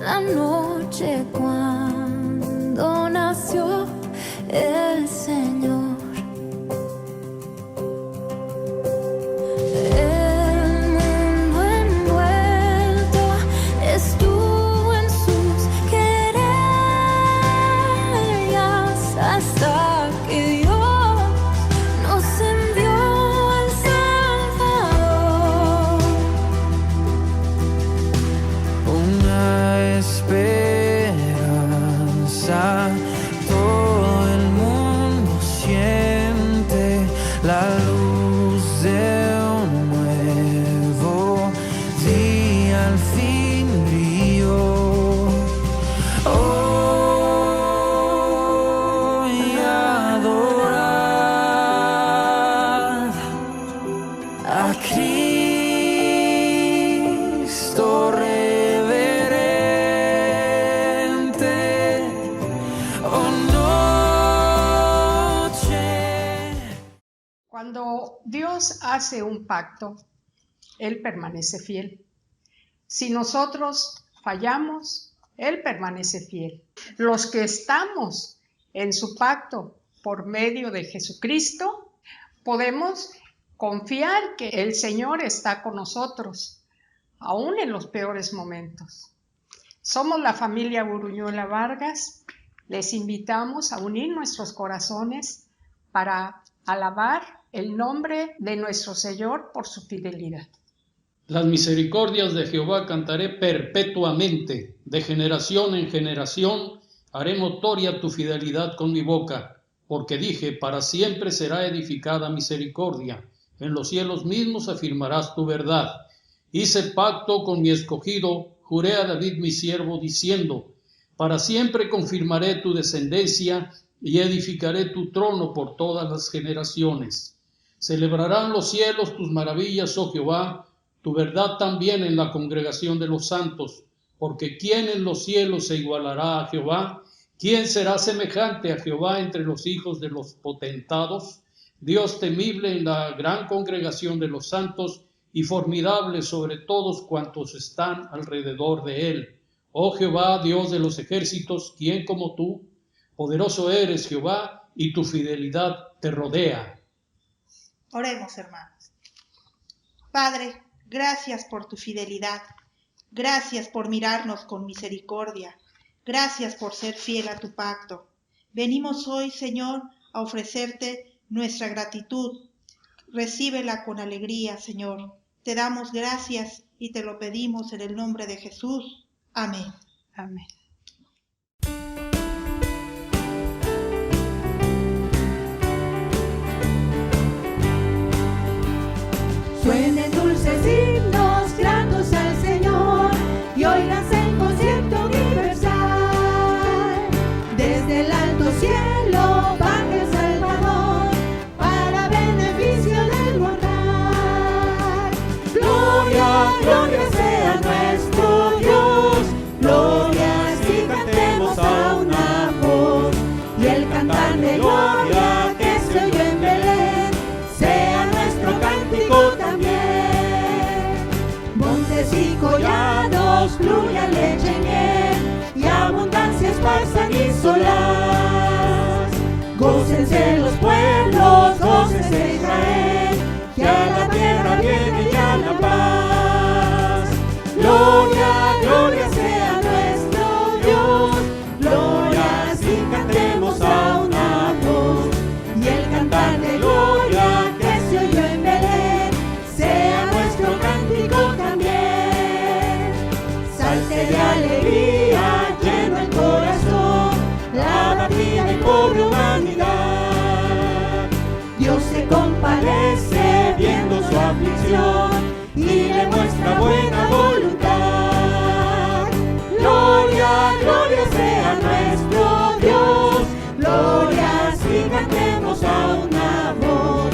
la noche cuando nació el Señor. El mundo envuelto estuvo en sus querellas hasta que Dios nos envió al Salvador. Una esperanza, todo el mundo siente la luz de un nuevo día al fin brilló. Hoy adorad a Cristo reverente, oh noche. Cuando Dios hace un pacto, Él permanece fiel. Si nosotros fallamos, Él permanece fiel. Los que estamos en su pacto por medio de Jesucristo, podemos confiar que el Señor está con nosotros, aún en los peores momentos. Somos la familia Uruñuela Vargas. Les invitamos a unir nuestros corazones para alabar el nombre de nuestro Señor por su fidelidad. Las misericordias de Jehová cantaré perpetuamente, de generación en generación haré notoria tu fidelidad con mi boca, porque dije, para siempre será edificada misericordia, en los cielos mismos afirmarás tu verdad. Hice pacto con mi escogido, juré a David mi siervo, diciendo, para siempre confirmaré tu descendencia y edificaré tu trono por todas las generaciones. Celebrarán los cielos tus maravillas, oh Jehová, tu verdad también en la congregación de los santos, porque ¿quién en los cielos se igualará a Jehová? ¿Quién será semejante a Jehová entre los hijos de los potentados? Dios temible en la gran congregación de los santos y formidable sobre todos cuantos están alrededor de él. Oh Jehová, Dios de los ejércitos, ¿quién como tú? Poderoso eres, Jehová, y tu fidelidad te rodea. Oremos, hermanos. Padre, gracias por tu fidelidad. Gracias por mirarnos con misericordia. Gracias por ser fiel a tu pacto. Venimos hoy, Señor, a ofrecerte nuestra gratitud. Recíbela con alegría, Señor. Te damos gracias y te lo pedimos en el nombre de Jesús. Amén. Amén. Suenen dulces himnos gratos al Señor y óigase el concierto universal. Desde el alto cielo baja el Salvador para beneficio del mortal. Gloria, gloria sea nuestro Dios, glorias y cantemos a una voz. Y el cantar de gloria que se oyó en Belén sea nuestro cántico también. Montes y collados fluya leche y miel, y abundancia esparzan y solaz. Gócense los pueblos, gócense Israel, que a la tierra viene ya la paz. Gloria, gloria sea nuestro Dios, glorias y cantemos a una voz. Y el cantar de gloria que se oyó en Belén sea nuestro cántico también. Salte de alegría, lleno el corazón, la batida y pobre humanidad. Dios se compadece viendo su aflicción y le muestra buena voluntad. Gloria, gloria sea nuestro Dios, glorias y cantemos a una voz.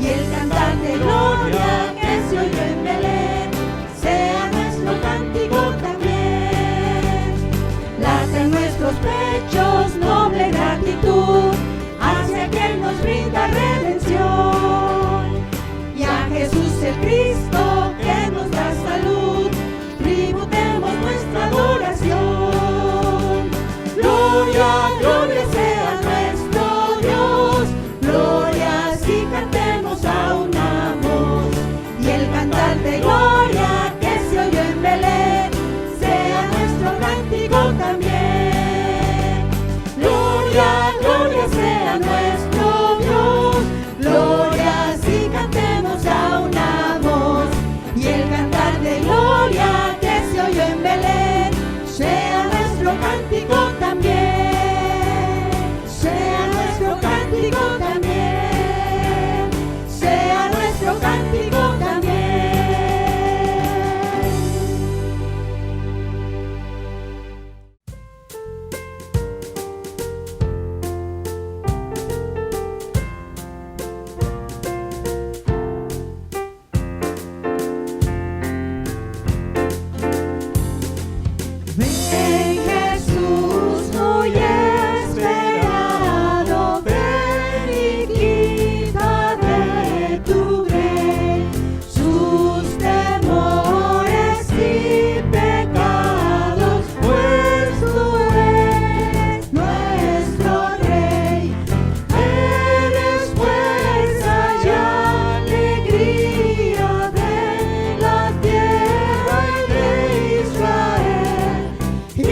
Y el cantar de gloria que se oyó en Belén sea nuestro cántico también. Ven Jesús muy esperado, ven y quita de tu grey sus temores y pecados, pues tú eres nuestro Rey. Eres fuerza y alegría de la tierra y de Israel, y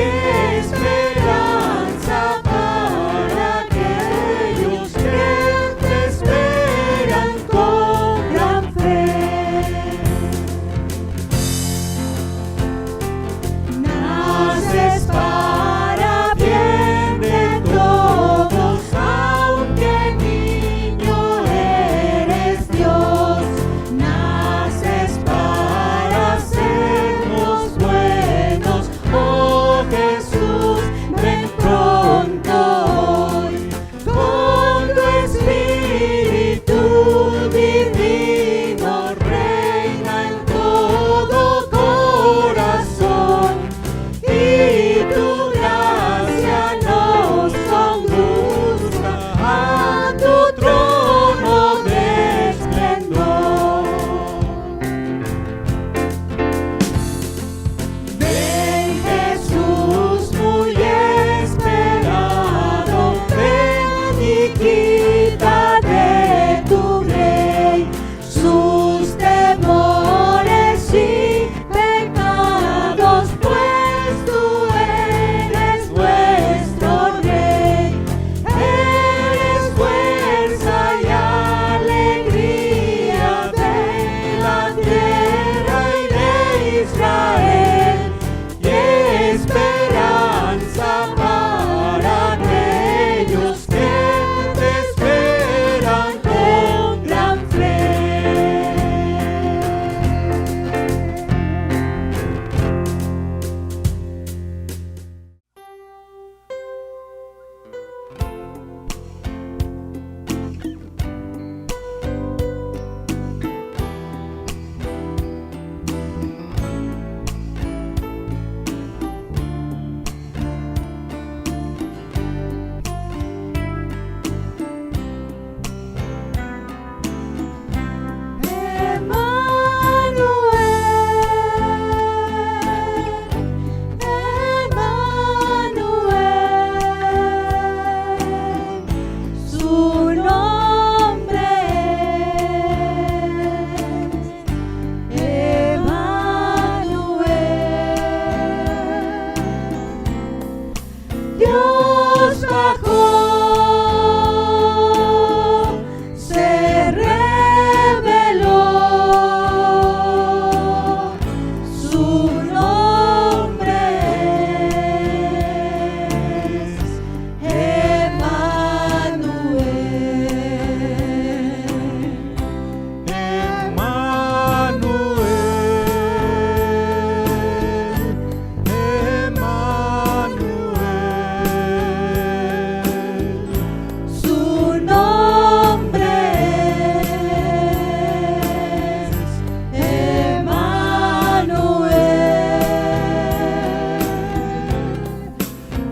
esperanza para aquellos que te esperan con gran fe. Naces para bien de todos, aunque niño eres Dios. Naces para hacernos buenos, oh Jesús, ven pronto hoy. Con tu Espíritu divino reina en todo corazón, y tu gracia nos conduce a tu trono de esplendor. Ven Jesús muy esperado, ven y quita de tu grey sus temores y pecados, pues tú eres nuestro Rey. Eres fuerza y alegría de la tierra y de Israel, y esperanza para aquellos que te esperan con gran fe. Su nombre es Emmanuel. Dios bajó, se reveló, su nombre es Emmanuel. Su nombre es Emmanuel.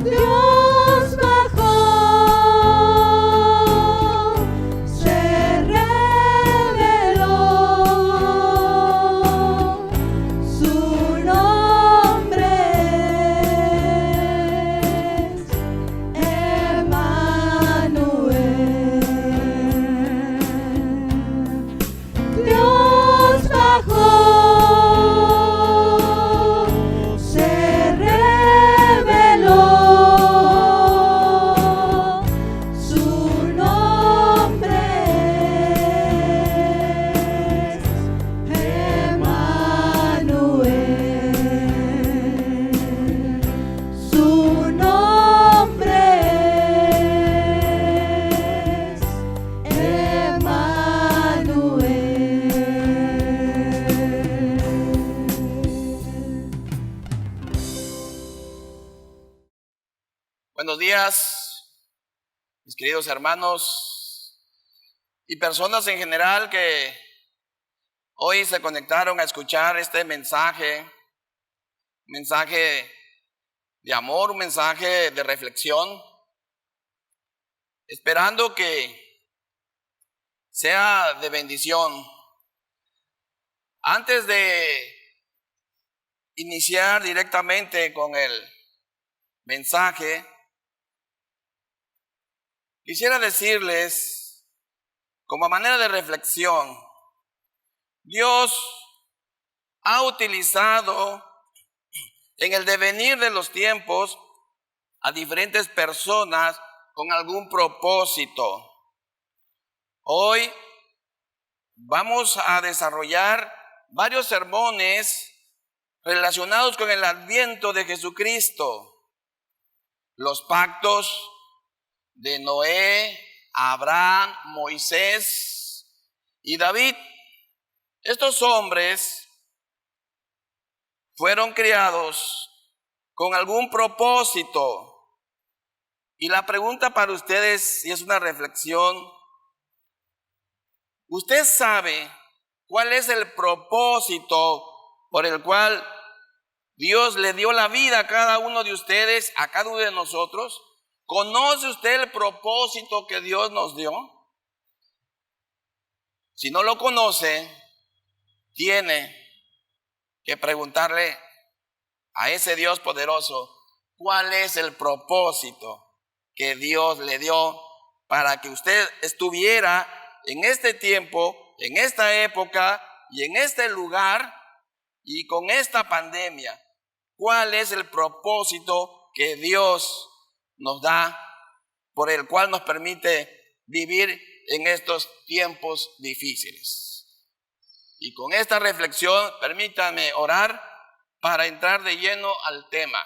Dios bajó, se reveló, su nombre es Emmanuel. Dios bajó, se reveló, su nombre es Emmanuel. Su nombre es Emmanuel. Buenos días, mis queridos hermanos y personas en general que hoy se conectaron a escuchar este mensaje de amor, un mensaje de reflexión, esperando que sea de bendición. Antes de iniciar directamente con el mensaje, quisiera decirles, como manera de reflexión, Dios ha utilizado en el devenir de los tiempos a diferentes personas con algún propósito. Hoy vamos a desarrollar varios sermones relacionados con el adviento de Jesucristo, los pactos de Noé, Abraham, Moisés y David. Estos hombres fueron criados con algún propósito. Y la pregunta para ustedes, y es una reflexión, ¿usted sabe cuál es el propósito por el cual Dios le dio la vida a cada uno de ustedes, a cada uno de nosotros? ¿Conoce usted el propósito que Dios nos dio? Si no lo conoce, tiene que preguntarle a ese Dios poderoso cuál es el propósito que Dios le dio para que usted estuviera en este tiempo, en esta época y en este lugar y con esta pandemia. ¿Cuál es el propósito que Dios nos da, por el cual nos permite vivir en estos tiempos difíciles? Y con esta reflexión, permítanme orar para entrar de lleno al tema.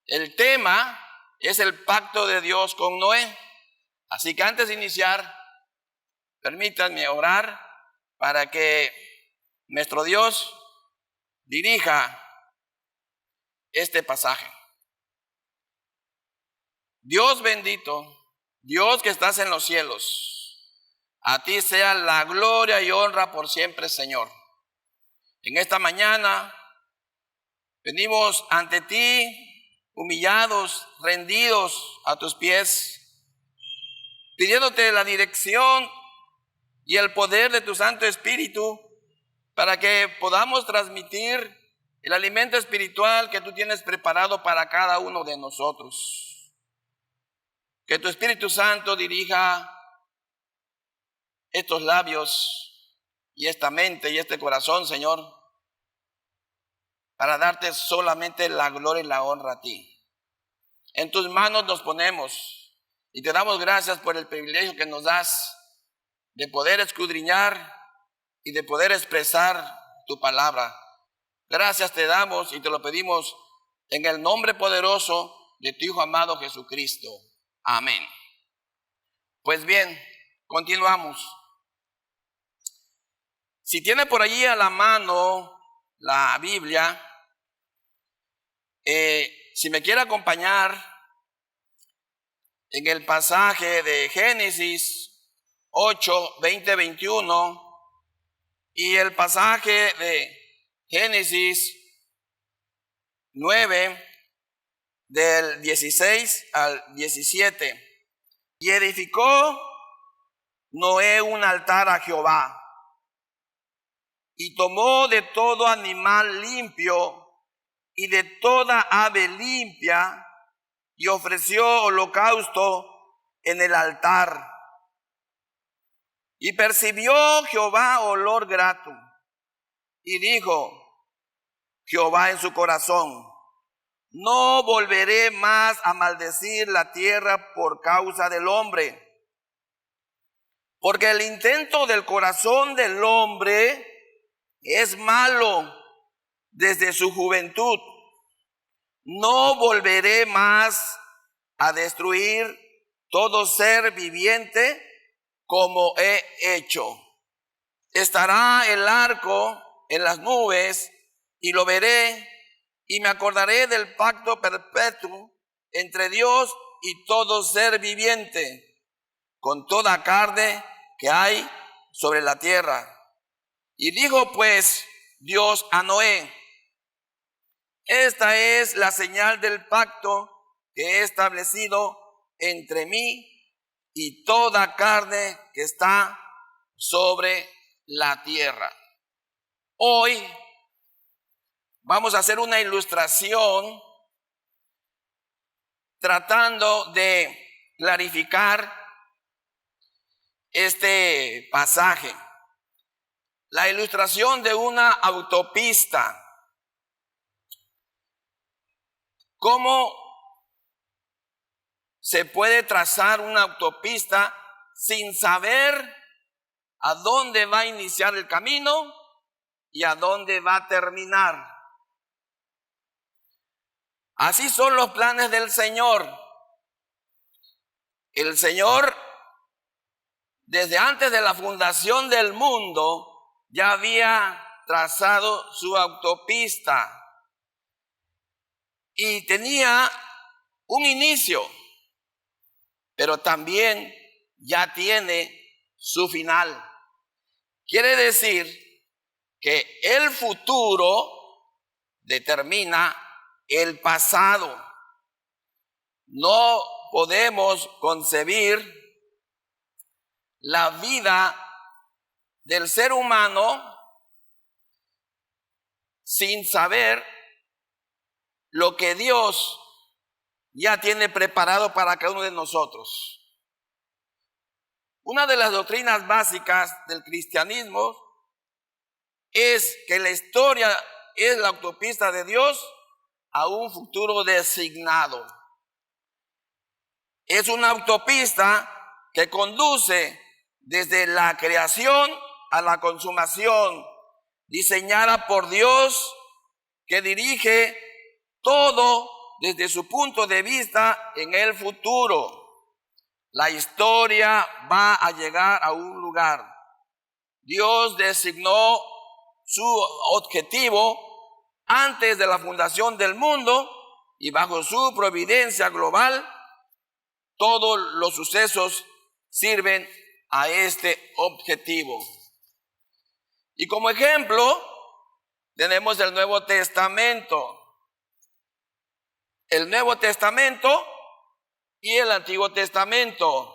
El tema es el pacto de Dios con Noé. Así que antes de iniciar, permítanme orar para que nuestro Dios dirija este pasaje. Dios bendito, Dios que estás en los cielos, a ti sea la gloria y honra por siempre, Señor. En esta mañana venimos ante ti humillados, rendidos a tus pies, pidiéndote la dirección y el poder de tu Santo Espíritu para que podamos transmitir el alimento espiritual que tú tienes preparado para cada uno de nosotros. Que tu Espíritu Santo dirija estos labios y esta mente y este corazón, Señor, para darte solamente la gloria y la honra a ti. En tus manos nos ponemos y te damos gracias por el privilegio que nos das de poder escudriñar y de poder expresar tu palabra. Gracias te damos y te lo pedimos en el nombre poderoso de tu Hijo amado Jesucristo. Amén. Pues bien, continuamos. Si tiene por allí a la mano la Biblia, si me quiere acompañar en el pasaje de Génesis 8, 20, 21 y el pasaje de Génesis 9 del 16 al 17. Y edificó Noé un altar a Jehová y tomó de todo animal limpio y de toda ave limpia y ofreció holocausto en el altar. Y percibió Jehová olor grato y dijo Jehová en su corazón: no volveré más a maldecir la tierra por causa del hombre, porque el intento del corazón del hombre es malo desde su juventud. No volveré más a destruir todo ser viviente como he hecho. Estará el arco en las nubes y lo veré y me acordaré del pacto perpetuo entre Dios y todo ser viviente, con toda carne que hay sobre la tierra. Y dijo pues Dios a Noé: Esta es la señal del pacto que he establecido entre mí y toda carne que está sobre la tierra. Hoy vamos a hacer una ilustración tratando de clarificar este pasaje. La ilustración de una autopista. ¿Cómo se puede trazar una autopista sin saber a dónde va a iniciar el camino y a dónde va a terminar? Así son los planes del Señor. El Señor, desde antes de la fundación del mundo, ya había trazado su autopista y tenía un inicio, pero también ya tiene su final. Quiere decir que el futuro determina el pasado. No podemos concebir la vida del ser humano sin saber lo que Dios ya tiene preparado para cada uno de nosotros. Una de las doctrinas básicas del cristianismo es que la historia es la autopista de Dios a un futuro designado. Es una autopista que conduce desde la creación a la consumación, diseñada por Dios, que dirige todo desde su punto de vista en el futuro. La historia va a llegar a un lugar. Dios designó su objetivo antes de la fundación del mundo y bajo su providencia global, todos los sucesos sirven a este objetivo. Y como ejemplo, tenemos el Nuevo Testamento. El Nuevo Testamento y el Antiguo Testamento.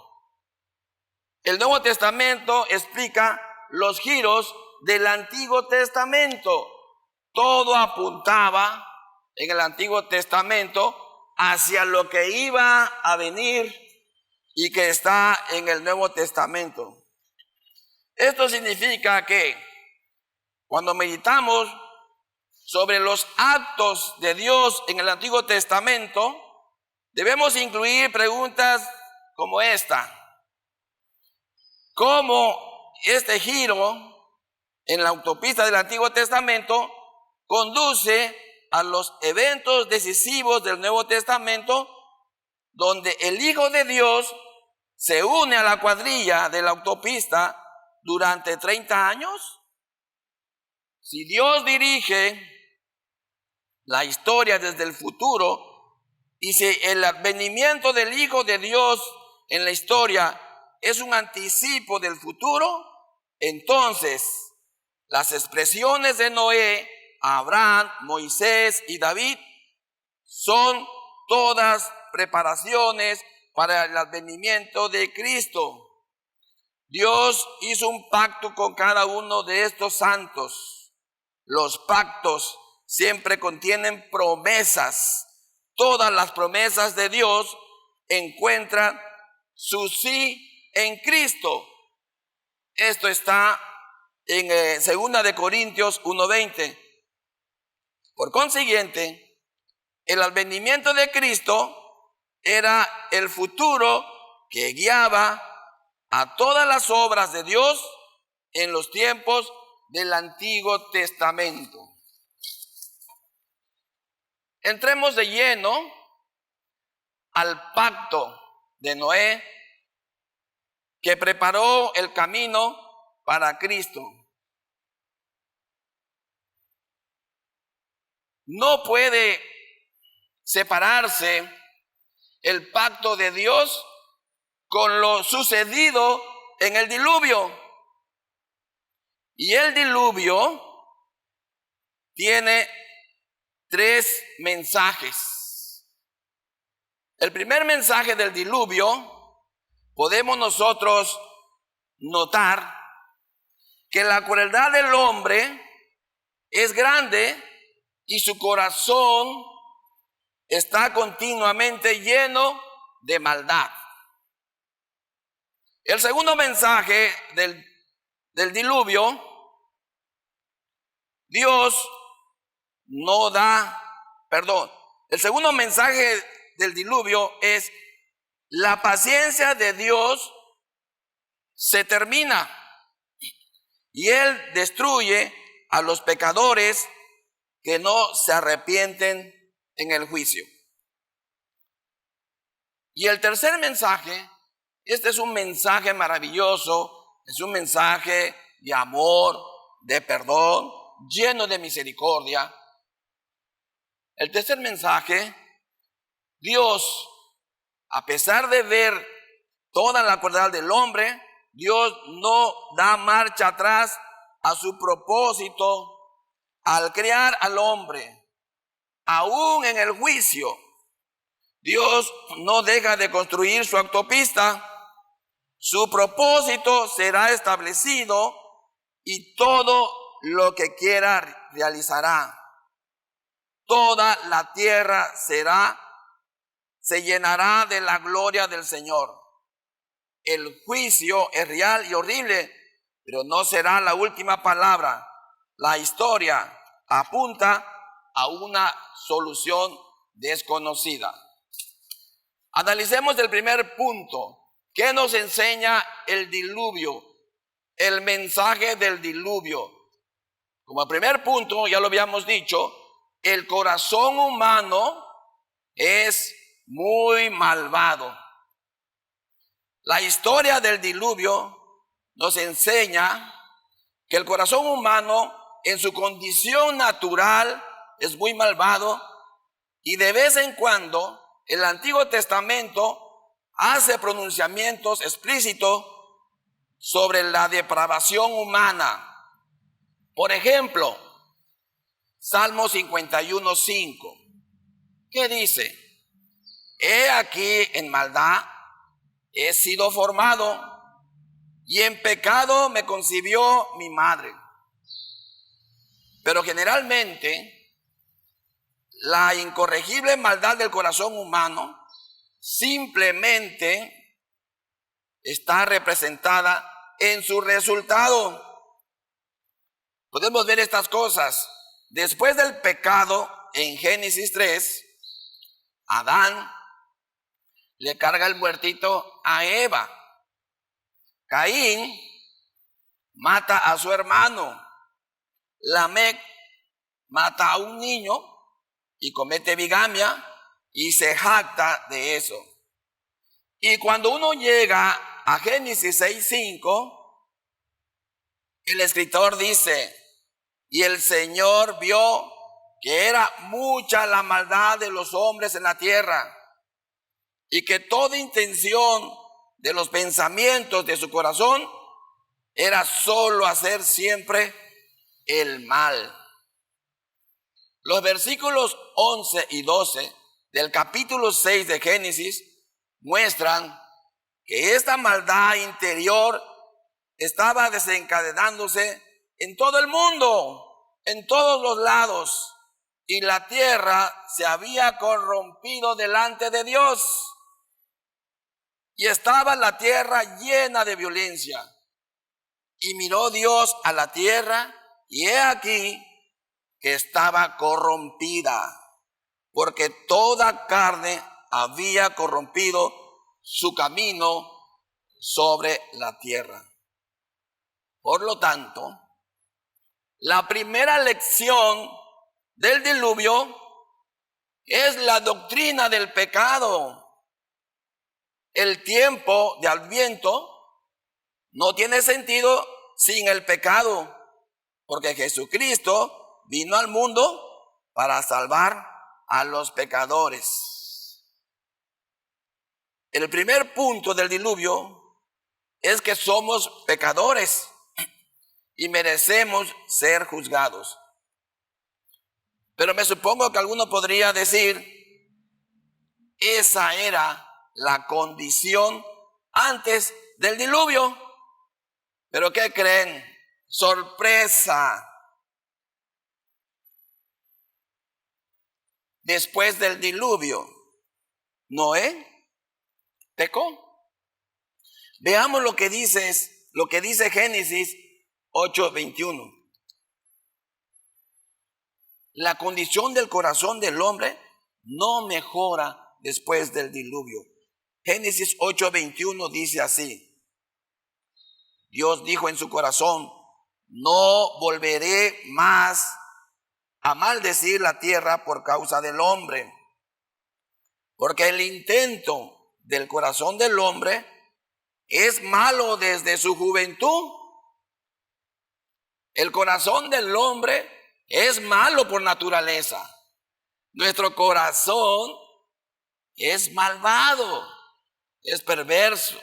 El Nuevo Testamento explica los giros del Antiguo Testamento. Todo apuntaba en el Antiguo Testamento hacia lo que iba a venir y que está en el Nuevo Testamento. Esto significa que cuando meditamos sobre los actos de Dios en el Antiguo Testamento, debemos incluir preguntas como esta. ¿Cómo este giro en la autopista del Antiguo Testamento conduce a los eventos decisivos del Nuevo Testamento, donde el Hijo de Dios se une a la cuadrilla de la autopista durante 30 años? Si Dios dirige la historia desde el futuro, y si el advenimiento del Hijo de Dios en la historia es un anticipo del futuro, entonces las expresiones de Noé, Abraham, Moisés y David son todas preparaciones para el advenimiento de Cristo. Dios hizo un pacto con cada uno de estos santos. Los pactos siempre contienen promesas. Todas las promesas de Dios encuentran su sí en Cristo. Esto está en 2 de Corintios 1:20. Por consiguiente, el advenimiento de Cristo era el futuro que guiaba a todas las obras de Dios en los tiempos del Antiguo Testamento. Entremos de lleno al pacto de Noé, que preparó el camino para Cristo. No puede separarse el pacto de Dios con lo sucedido en el diluvio. Y el diluvio tiene 3 mensajes. El primer mensaje del diluvio, podemos nosotros notar que la crueldad del hombre es grande y su corazón está continuamente lleno de maldad. El segundo mensaje del diluvio, el segundo mensaje del diluvio es: la paciencia de Dios se termina y Él destruye a los pecadores que no se arrepienten en el juicio. Y el tercer mensaje, este es un mensaje maravilloso, es un mensaje de amor, de perdón, lleno de misericordia. El tercer mensaje: Dios, a pesar de ver toda la crueldad del hombre, Dios no da marcha atrás a su propósito al crear al hombre. Aún en el juicio, Dios no deja de construir su autopista. Su propósito será establecido y todo lo que quiera realizará. Toda la tierra se llenará de la gloria del Señor. El juicio es real y horrible, pero no será la última palabra. La historia apunta a una solución desconocida. Analicemos el primer punto. ¿Qué nos enseña el diluvio? El mensaje del diluvio. Como primer punto, ya lo habíamos dicho, el corazón humano es muy malvado. La historia del diluvio nos enseña que el corazón humano en su condición natural es muy malvado, y de vez en cuando el Antiguo Testamento hace pronunciamientos explícitos sobre la depravación humana. Por ejemplo, Salmo 51:5, ¿qué dice? He aquí en maldad he sido formado, y en pecado me concibió mi madre. Pero generalmente la incorregible maldad del corazón humano simplemente está representada en su resultado. Podemos ver estas cosas. Después del pecado, en Génesis 3, Adán le carga el muertito a Eva. Caín mata a su hermano. Lamec mata a un niño y comete bigamia y se jacta de eso. Y cuando uno llega a Génesis 6:5, el escritor dice: y el Señor vio que era mucha la maldad de los hombres en la tierra, y que toda intención de los pensamientos de su corazón era solo hacer siempre el mal. Los versículos 11 y 12 del capítulo 6 de Génesis muestran que esta maldad interior estaba desencadenándose en todo el mundo, en todos los lados, y la tierra se había corrompido delante de Dios, y estaba la tierra llena de violencia. Y miró Dios a la tierra, y he aquí que estaba corrompida, porque toda carne había corrompido su camino sobre la tierra. Por lo tanto, la primera lección del diluvio es la doctrina del pecado. El tiempo de Adviento no tiene sentido sin el pecado, porque Jesucristo vino al mundo para salvar a los pecadores. El primer punto del diluvio es que somos pecadores y merecemos ser juzgados. Pero me supongo que alguno podría decir, esa era la condición antes del diluvio. ¿Pero qué creen? Sorpresa. Después del diluvio, Noé pecó. Veamos lo que dice Génesis 8:21. La condición del corazón del hombre no mejora después del diluvio. Génesis 8:21 dice así: Dios dijo en su corazón, no volveré más a maldecir la tierra por causa del hombre, porque el intento del corazón del hombre es malo desde su juventud. El corazón del hombre es malo por naturaleza. Nuestro corazón es malvado, es perverso,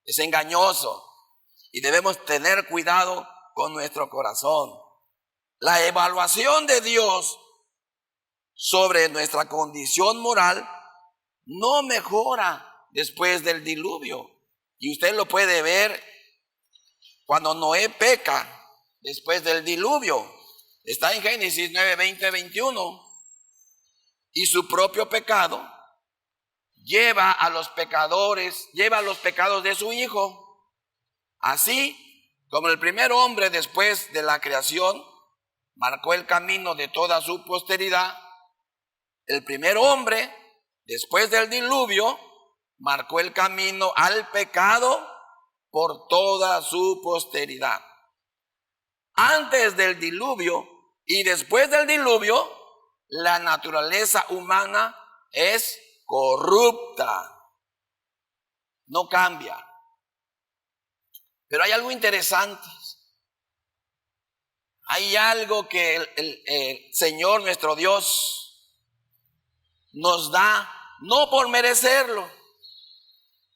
es engañoso, y debemos tener cuidado con nuestro corazón. La evaluación de Dios sobre nuestra condición moral no mejora después del diluvio. Y usted lo puede ver cuando Noé peca después del diluvio. Está en Génesis 9, 20, 21. Y su propio pecado lleva a los pecados de su hijo. Así como el primer hombre después de la creación marcó el camino de toda su posteridad, el primer hombre después del diluvio marcó el camino al pecado por toda su posteridad. Antes del diluvio y después del diluvio, la naturaleza humana es corrupta, no cambia. Pero hay algo interesante. Hay algo que el Señor nuestro Dios nos da, no por merecerlo,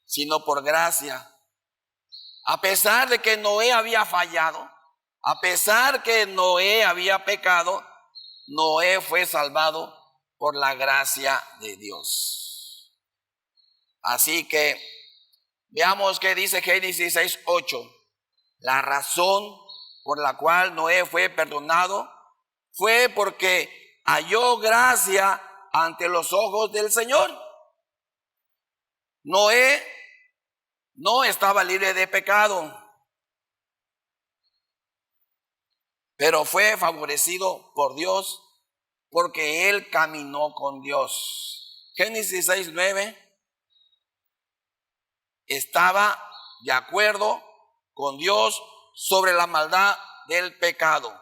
sino por gracia. A pesar de que Noé había fallado, a pesar que Noé había pecado, Noé fue salvado por la gracia de Dios. Así que veamos qué dice Génesis 6:8. La razón por la cual Noé fue perdonado fue porque halló gracia ante los ojos del Señor. Noé no estaba libre de pecado, pero fue favorecido por Dios porque él caminó con Dios. Génesis 6:9 estaba de acuerdo con Dios sobre la maldad del pecado.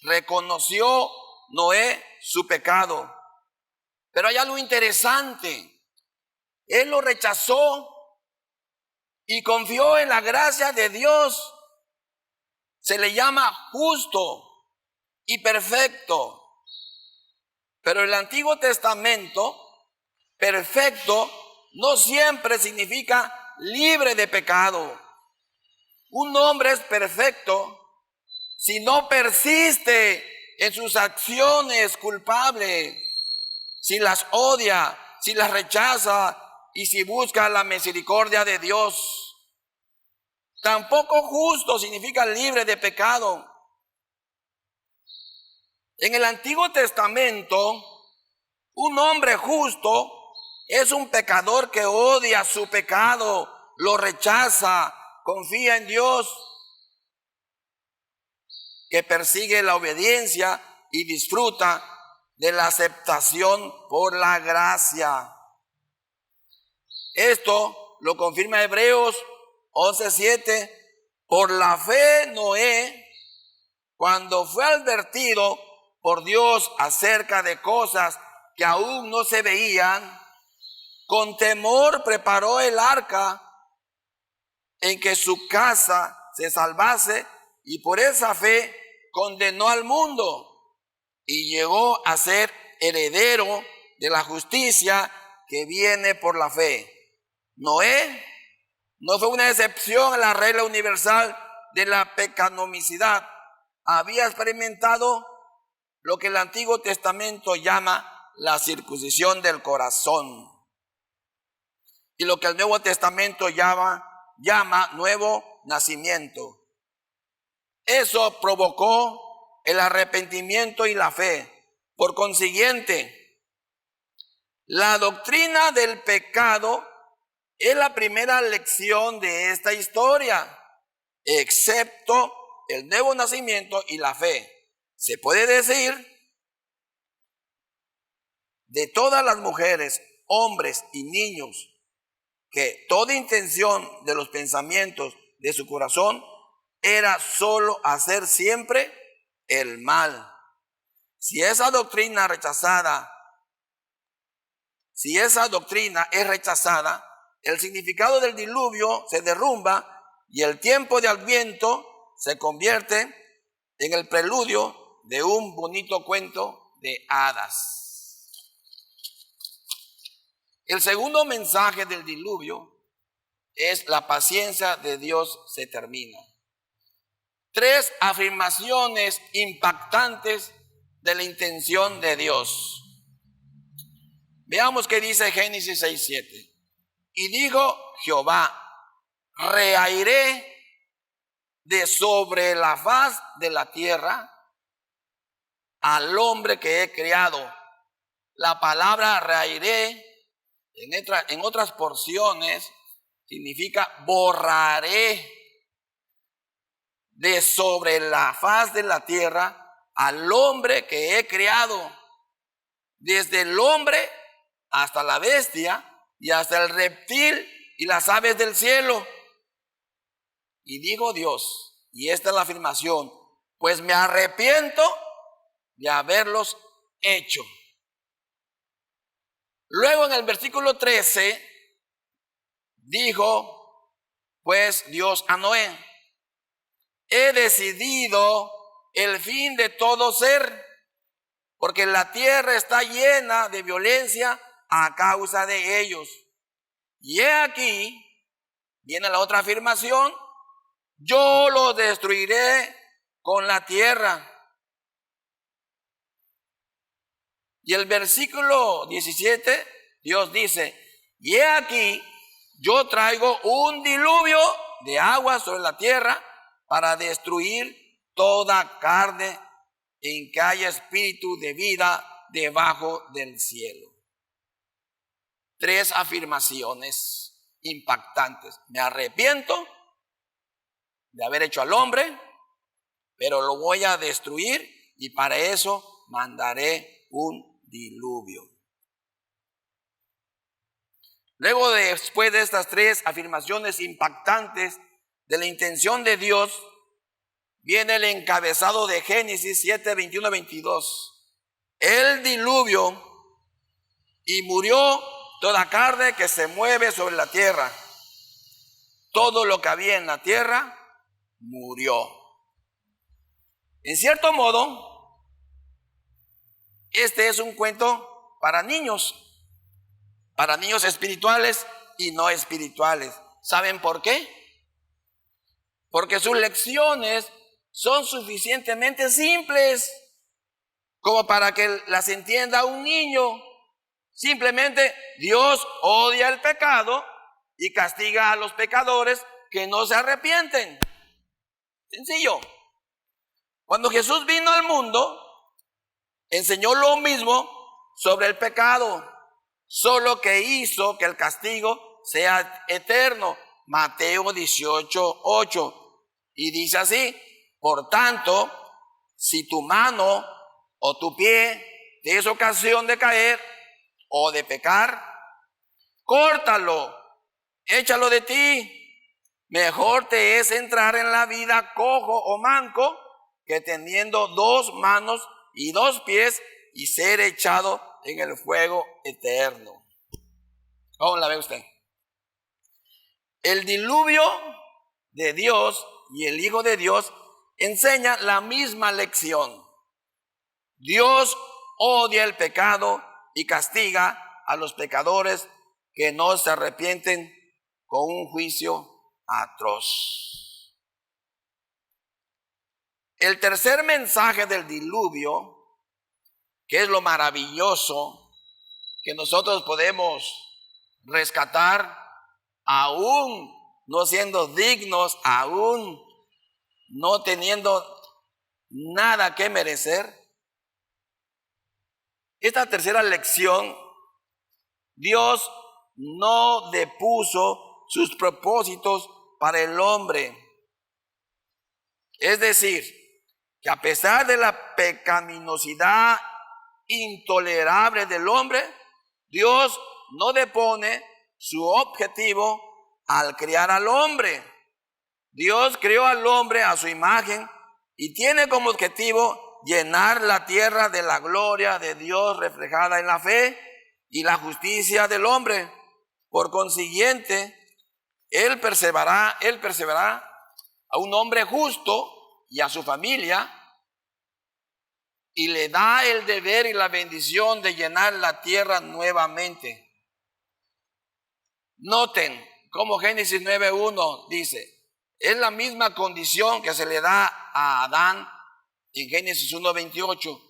Reconoció Noé su pecado. Pero hay algo interesante. Él lo rechazó y confió en la gracia de Dios. Se le llama justo y perfecto. Pero el Antiguo Testamento, perfecto, no siempre significa libre de pecado. Un hombre es perfecto si no persiste en sus acciones culpables, si las odia, si las rechaza y si busca la misericordia de Dios. Tampoco justo significa libre de pecado. En el Antiguo Testamento, un hombre justo es un pecador que odia su pecado, lo rechaza, confía en Dios, que persigue la obediencia y disfruta de la aceptación por la gracia. Esto lo confirma Hebreos 11:7. Por la fe Noé, cuando fue advertido por Dios acerca de cosas que aún no se veían, con temor preparó el arca en que su casa se salvase, y por esa fe condenó al mundo y llegó a ser heredero de la justicia que viene por la fe. Noé no fue una excepción a la regla universal de la pecaminosidad. Había experimentado lo que el Antiguo Testamento llama la circuncisión del corazón y lo que el Nuevo Testamento llama nuevo nacimiento. Eso provocó el arrepentimiento y la fe. Por consiguiente, la doctrina del pecado es la primera lección de esta historia, excepto el nuevo nacimiento y la fe. Se puede decir de todas las mujeres, hombres y niños que toda intención de los pensamientos de su corazón era solo hacer siempre el mal. Si esa doctrina es rechazada, el significado del diluvio se derrumba y el tiempo de Adviento se convierte en el preludio de un bonito cuento de hadas. El segundo mensaje del diluvio es: la paciencia de Dios se termina. 3 afirmaciones impactantes de la intención de Dios. Veamos qué dice Génesis 6:7. Y dijo Jehová: reairé de sobre la faz de la tierra al hombre que he creado. La palabra reairé en otras porciones significa borraré de sobre la faz de la tierra al hombre que he creado, desde el hombre hasta la bestia y hasta el reptil y las aves del cielo. Y dijo Dios, y esta es la afirmación: pues me arrepiento de haberlos hecho. Luego en el versículo 13 dijo pues Dios a Noé: he decidido el fin de todo ser, porque la tierra está llena de violencia a causa de ellos. Y he aquí, viene la otra afirmación: yo los destruiré con la tierra. Y el versículo 17, Dios dice: y he aquí, yo traigo un diluvio de agua sobre la tierra para destruir toda carne en que haya espíritu de vida debajo del cielo. 3 afirmaciones impactantes. Me arrepiento de haber hecho al hombre, pero lo voy a destruir y para eso mandaré un diluvio. Luego, después de estas 3 afirmaciones impactantes de la intención de Dios, viene el encabezado de Génesis 7, 21, 22. El diluvio, y murió toda carne que se mueve sobre la tierra. Todo lo que había en la tierra murió. En cierto modo, este es un cuento para niños espirituales y no espirituales. ¿Saben por qué? Porque sus lecciones son suficientemente simples como para que las entienda un niño. Simplemente Dios odia el pecado y castiga a los pecadores que no se arrepienten. Sencillo. Cuando Jesús vino al mundo, enseñó lo mismo sobre el pecado, solo que hizo que el castigo sea eterno. Mateo 18, 8. Y dice así: por tanto, si tu mano o tu pie te es ocasión de caer o de pecar, córtalo, échalo de ti. Mejor te es entrar en la vida cojo o manco que teniendo 2 manos y 2 pies y ser echado en el fuego eterno. ¿Cómo la ve usted? El diluvio de Dios y el Hijo de Dios enseña la misma lección. Dios odia el pecado y castiga a los pecadores que no se arrepienten con un juicio atroz. El tercer mensaje del diluvio ¿Qué es lo maravilloso que nosotros podemos rescatar aún no siendo dignos, aún no teniendo nada que merecer? Esta tercera lección, Dios no depuso sus propósitos para el hombre. Es decir, que a pesar de la pecaminosidad intolerable del hombre, Dios no depone su objetivo al crear al hombre. Dios creó al hombre a su imagen y tiene como objetivo llenar la tierra de la gloria de Dios reflejada en la fe y la justicia del hombre. Por consiguiente, Él perseverará a un hombre justo y a su familia, y le da el deber y la bendición de llenar la tierra nuevamente. Noten cómo Génesis 9:1 dice, es la misma condición que se le da a Adán en Génesis 1:28.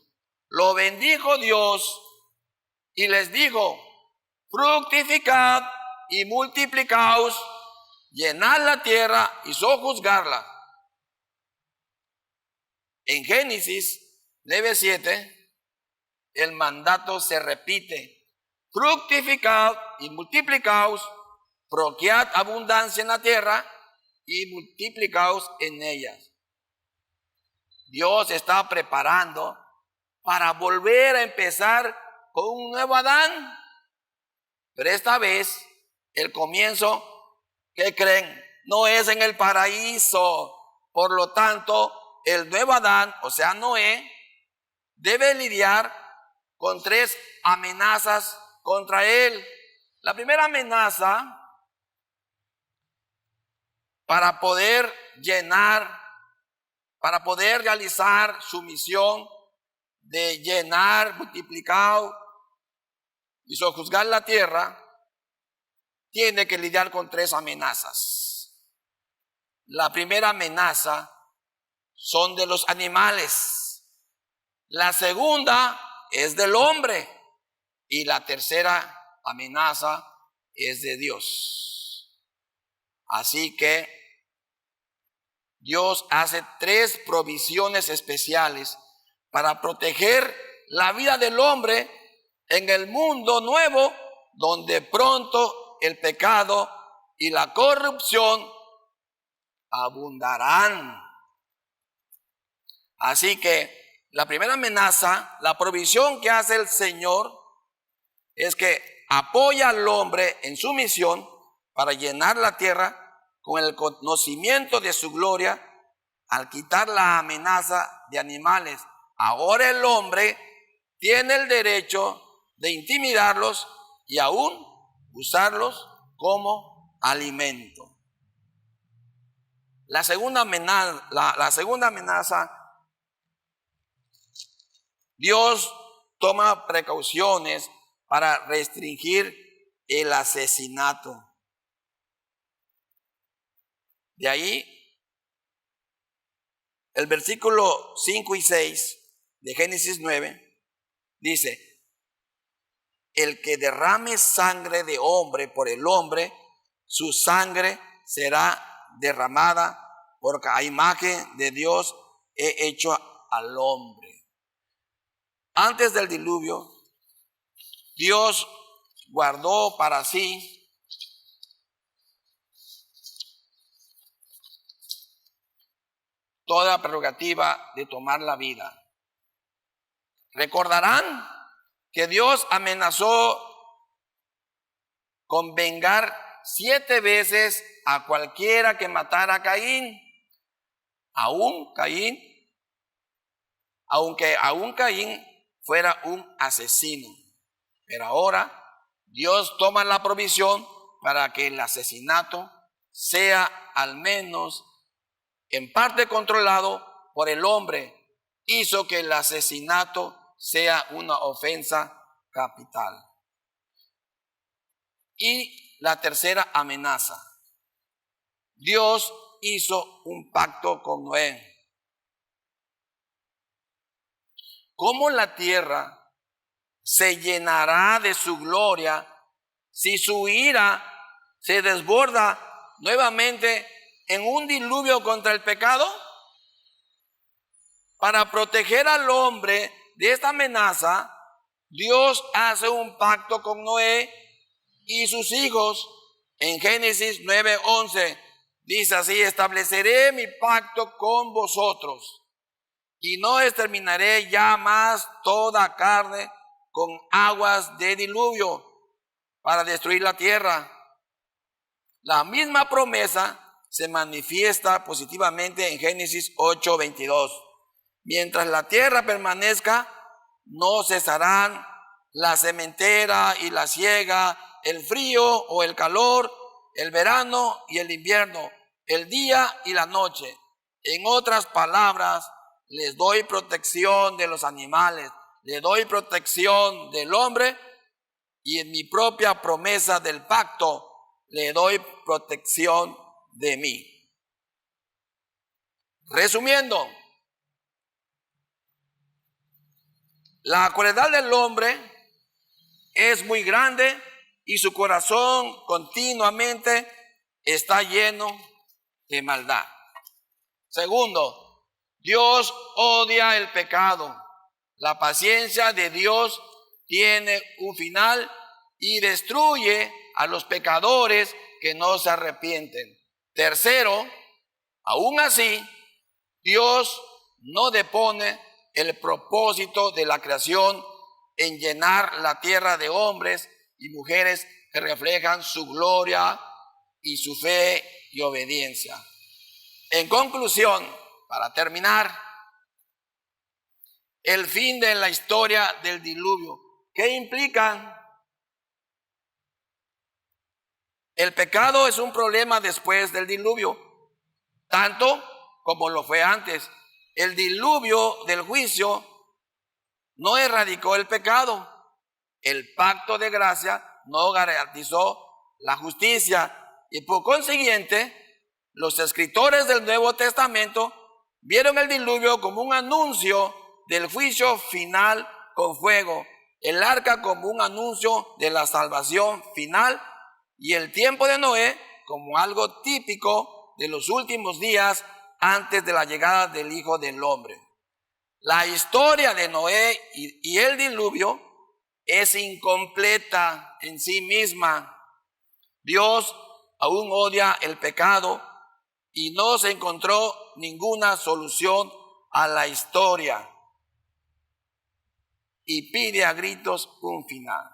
Lo bendijo Dios y les dijo, fructificad y multiplicaos, llenad la tierra y sojuzgarla. En Génesis 9:7, el mandato se repite, fructificad y multiplicaos, procread abundancia en la tierra y multiplicaos en ellas. Dios está preparando para volver a empezar con un nuevo Adán, pero esta vez el comienzo, ¿qué creen? No es en el paraíso. Por lo tanto, el nuevo Adán, o sea Noé, debe lidiar con 3 amenazas contra él. La primera amenaza, para poder realizar su misión de llenar, multiplicar y sojuzgar la tierra, tiene que lidiar con 3 amenazas. La primera amenaza son de los animales. La segunda es del hombre. Y la tercera amenaza es de Dios. Así que Dios hace 3 provisiones especiales para proteger la vida del hombre en el mundo nuevo, donde pronto el pecado y la corrupción abundarán. Así que la primera amenaza, la provisión que hace el Señor, es que apoya al hombre en su misión para llenar la tierra con el conocimiento de su gloria, al quitar la amenaza de animales. Ahora el hombre tiene el derecho de intimidarlos y aún usarlos como alimento. La segunda amenaza, Dios toma precauciones para restringir el asesinato. De ahí, el versículo 5 y 6 de Génesis 9 dice, el que derrame sangre de hombre por el hombre, su sangre será derramada, porque a imagen de Dios he hecho al hombre. Antes del diluvio, Dios guardó para sí toda prerrogativa de tomar la vida. Recordarán que Dios amenazó con vengar 7 veces a cualquiera que matara a Caín. Aunque Caín fuera un asesino. Pero ahora Dios toma la provisión para que el asesinato sea al menos en parte controlado por el hombre. Hizo que el asesinato sea una ofensa capital. Y la tercera amenaza. Dios hizo un pacto con Noé. Como la tierra se llenará de su gloria si su ira se desborda nuevamente en un diluvio contra el pecado? Para proteger al hombre de esta amenaza, Dios hace un pacto con Noé y sus hijos. En Génesis 9:11 dice así: estableceré mi pacto con vosotros y no exterminaré ya más toda carne con aguas de diluvio para destruir la tierra. La misma promesa se manifiesta positivamente en Génesis 8:22. Mientras la tierra permanezca, no cesarán la sementera y la siega, el frío o el calor, el verano y el invierno, el día y la noche. En otras palabras, les doy protección de los animales, le doy protección del hombre, y en mi propia promesa del pacto le doy protección de mí. Resumiendo, la crueldad del hombre es muy grande y su corazón continuamente está lleno de maldad. Segundo, Dios odia el pecado. La paciencia de Dios tiene un final y destruye a los pecadores que no se arrepienten. Tercero, aún así, Dios no depone el propósito de la creación en llenar la tierra de hombres y mujeres que reflejan su gloria y su fe y obediencia. En conclusión, para terminar, el fin de la historia del diluvio. ¿Qué implica? El pecado es un problema después del diluvio, tanto como lo fue antes. El diluvio del juicio no erradicó el pecado. El pacto de gracia no garantizó la justicia y por consiguiente los escritores del Nuevo Testamento vieron el diluvio como un anuncio del juicio final con fuego, el arca como un anuncio de la salvación final y el tiempo de Noé como algo típico de los últimos días antes de la llegada del Hijo del Hombre. La historia de Noé y el diluvio es incompleta en sí misma. Dios aún odia el pecado y no se encontró ninguna solución a la historia y pide a gritos un final.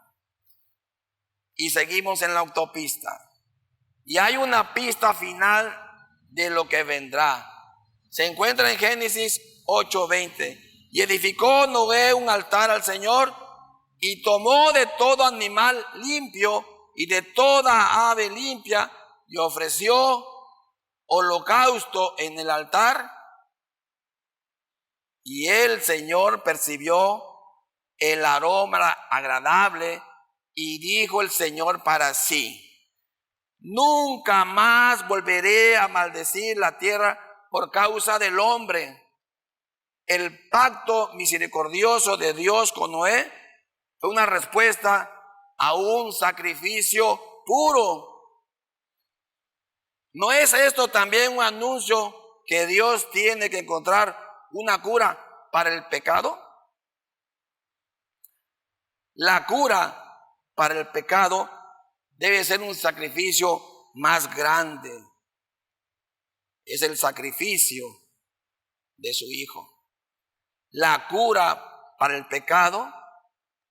Y seguimos en la autopista. Y hay una pista final de lo que vendrá. Se encuentra en Génesis 8:20. Y edificó Noé un altar al Señor y tomó de todo animal limpio y de toda ave limpia y ofreció holocausto en el altar. Y el Señor percibió el aroma agradable y dijo el Señor para sí: nunca más volveré a maldecir la tierra por causa del hombre. El pacto misericordioso de Dios con Noé fue una respuesta a un sacrificio puro. ¿No es esto también un anuncio que Dios tiene que encontrar una cura para el pecado? La cura para el pecado debe ser un sacrificio más grande. Es el sacrificio de su Hijo. La cura para el pecado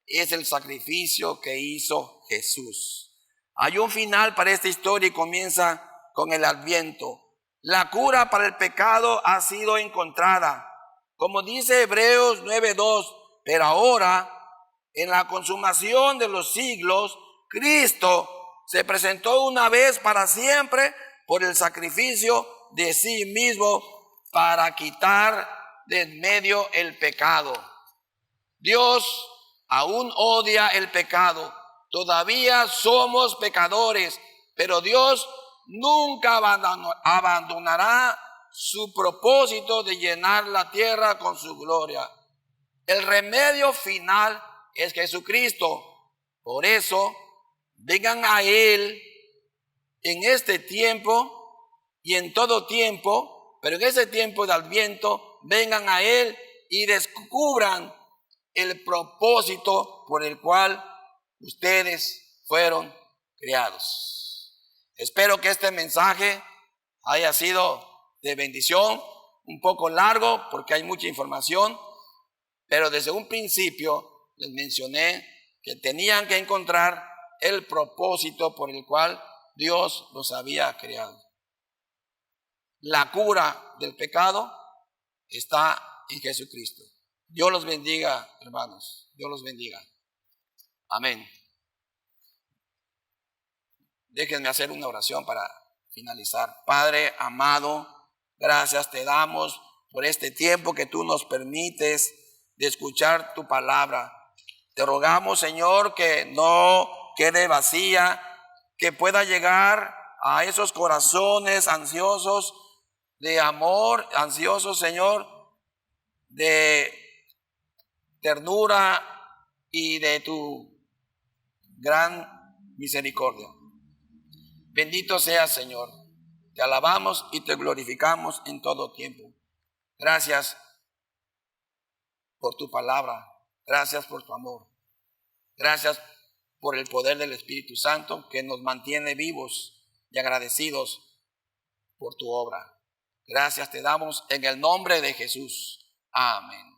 es el sacrificio que hizo Jesús. Hay un final para esta historia y comienza con el Adviento. La cura para el pecado ha sido encontrada. Como dice Hebreos 9:2, pero ahora, en la consumación de los siglos, Cristo se presentó una vez para siempre por el sacrificio de sí mismo para quitar de en medio el pecado. Dios aún odia el pecado. Todavía somos pecadores, pero Dios nunca abandonará su propósito de llenar la tierra con su gloria. El remedio final es Jesucristo. Por eso, vengan a Él en este tiempo y en todo tiempo, pero en ese tiempo de Adviento, vengan a Él y descubran el propósito por el cual ustedes fueron creados. Espero que este mensaje haya sido de bendición, un poco largo porque hay mucha información, pero desde un principio les mencioné que tenían que encontrar el propósito por el cual Dios los había creado. La cura del pecado está en Jesucristo. Dios los bendiga, hermanos. Dios los bendiga. Amén. Déjenme hacer una oración para finalizar. Padre amado, gracias te damos por este tiempo que tú nos permites de escuchar tu palabra. Te rogamos, Señor, que no quede vacía, que pueda llegar a esos corazones ansiosos de amor, ansiosos, Señor, de ternura y de tu gran misericordia. Bendito seas, Señor. Te alabamos y te glorificamos en todo tiempo. Gracias por tu palabra. Gracias por tu amor. Gracias por el poder del Espíritu Santo que nos mantiene vivos y agradecidos por tu obra. Gracias te damos en el nombre de Jesús. Amén.